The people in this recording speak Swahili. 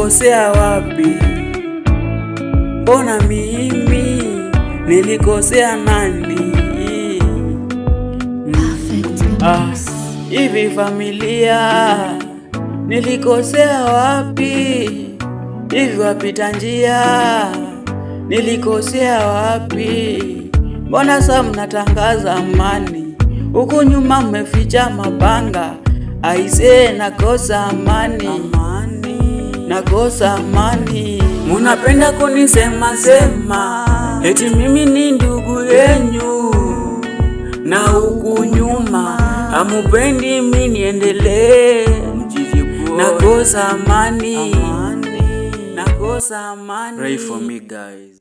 nilikosea wapi? Mbona mimi nilikosea nani? Hivi familia, nilikosea wapi? Hivi wapita njia, nilikosea wapi? Mbona sasa mnatangaza amani, huku nyuma mmeficha mapanga? Aisee, nakosa amani, nakosa amani. Munapenda kunisema sema eti mimi ni ndugu yenyu, na huku nyuma hamupendi mimi niendelee. Nakosa amani, nakosa amani. Pray for me guys.